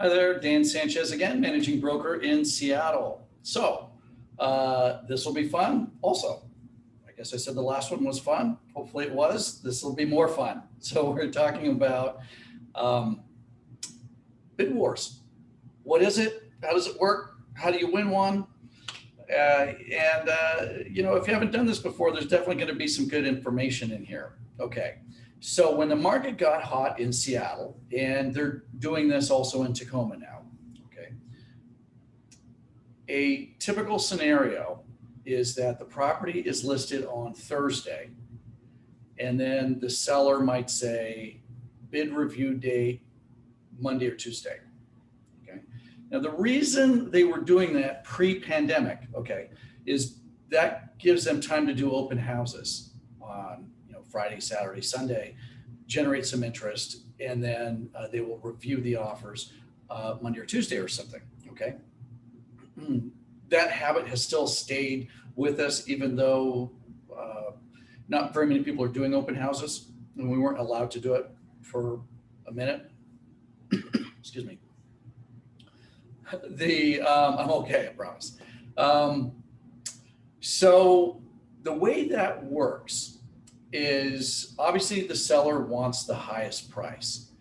Hi there, Dan Sanchez again, managing broker in Seattle. So this will be fun also. I guess I said the last one was fun. Hopefully it was. This will be more fun. So we're talking about bid wars. What is it? How does it work? How do you win one? If you haven't done this before, there's definitely going to be some good information in here. Okay. So when the market got hot in Seattle, and they're doing this also in Tacoma now, okay, a typical scenario is that the property is listed on Thursday, and then the seller might say bid review date Monday or Tuesday. Okay. Now the reason they were doing that pre-pandemic, okay, is that gives them time to do open houses on Friday, Saturday, Sunday, generate some interest, and then they will review the offers Monday or Tuesday or something. Okay. That habit has still stayed with us, even though not very many people are doing open houses, and we weren't allowed to do it for a minute. Excuse me. I'm okay, I promise. So the way that works is obviously the seller wants the highest price.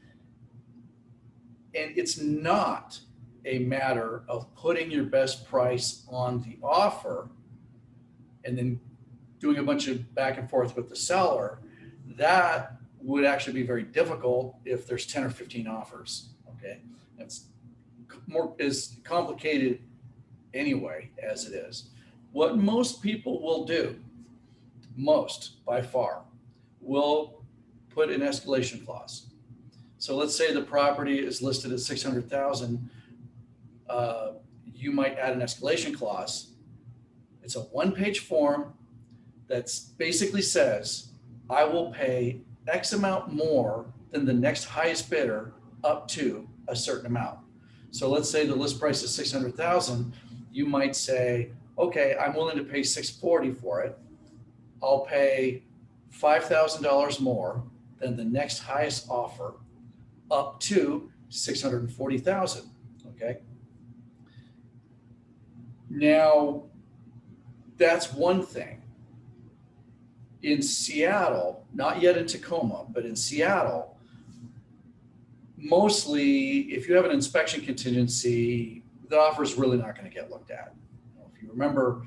And it's not a matter of putting your best price on the offer and then doing a bunch of back and forth with the seller. That would actually be very difficult if there's 10 or 15 offers. Okay. It's more is complicated anyway as it is. What most people will do, most by far, will put an escalation clause. So let's say the property is listed at 600,000. You might add an escalation clause. It's a one-page form that basically says, I will pay X amount more than the next highest bidder up to a certain amount. So let's say the list price is 600,000. You might say, okay, I'm willing to pay 640 for it. I'll pay $5,000 more than the next highest offer up to 640,000. Okay. Now, that's one thing. In Seattle, not yet in Tacoma, but in Seattle, mostly if you have an inspection contingency, the offer is really not going to get looked at. If you remember,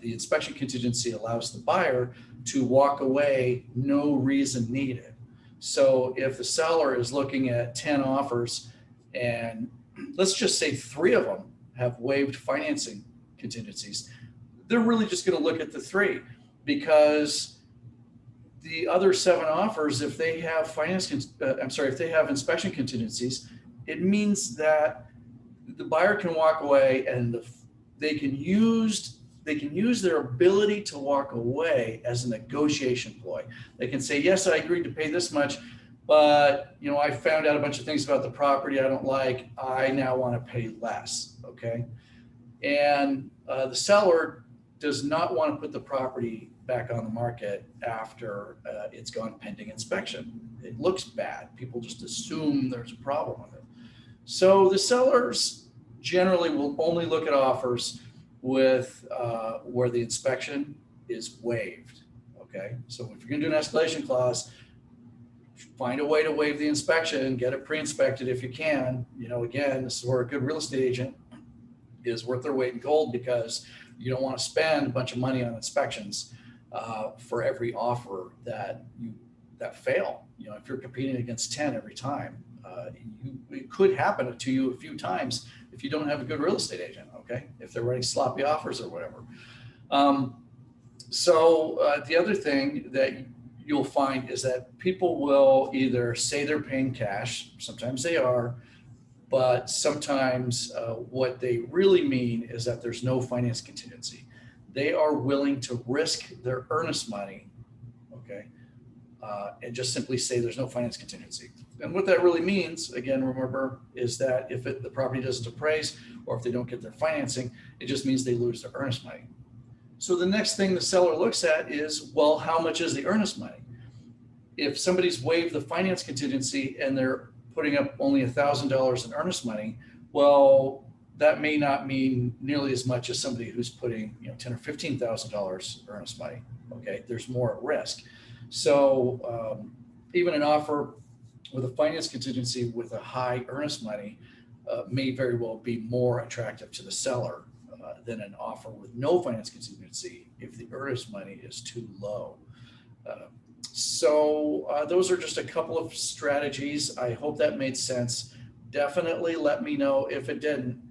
the inspection contingency allows the buyer to walk away, no reason needed. So if the seller is looking at 10 offers and let's just say 3 of them have waived financing contingencies, they're really just going to look at the 3 because the other 7 offers, if they have if they have inspection contingencies, it means that the buyer can walk away and they can use their ability to walk away as a negotiation ploy. They can say, yes, I agreed to pay this much, but I found out a bunch of things about the property I don't like. I now want to pay less. Okay. And the seller does not want to put the property back on the market after it's gone pending inspection. It looks bad. People just assume there's a problem with it. So the sellers generally will only look at offers with where the inspection is waived. Okay, so if you're going to do an escalation clause, find a way to waive the inspection, get it pre-inspected if you can. Again, this is where a good real estate agent is worth their weight in gold because you don't want to spend a bunch of money on inspections for every offer that fail. If you're competing against 10 every time, it could happen to you a few times if you don't have a good real estate agent. Okay, if they're writing sloppy offers or whatever. The other thing that you'll find is that people will either say they're paying cash, sometimes they are, but sometimes what they really mean is that there's no finance contingency. They are willing to risk their earnest money, okay, and just simply say there's no finance contingency. And what that really means, again, remember, is that if the property doesn't appraise or if they don't get their financing, it just means they lose their earnest money. So the next thing the seller looks at is, well, how much is the earnest money? If somebody's waived the finance contingency and they're putting up only $1,000 in earnest money, well, that may not mean nearly as much as somebody who's putting, you know, $10,000 or $15,000 earnest money. Okay, there's more at risk. So even an offer with a finance contingency with a high earnest money may very well be more attractive to the seller than an offer with no finance contingency if the earnest money is too low. So those are just a couple of strategies. I hope that made sense. Definitely let me know if it didn't.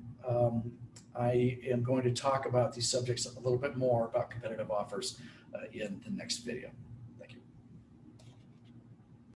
I am going to talk about these subjects a little bit more about competitive offers in the next video.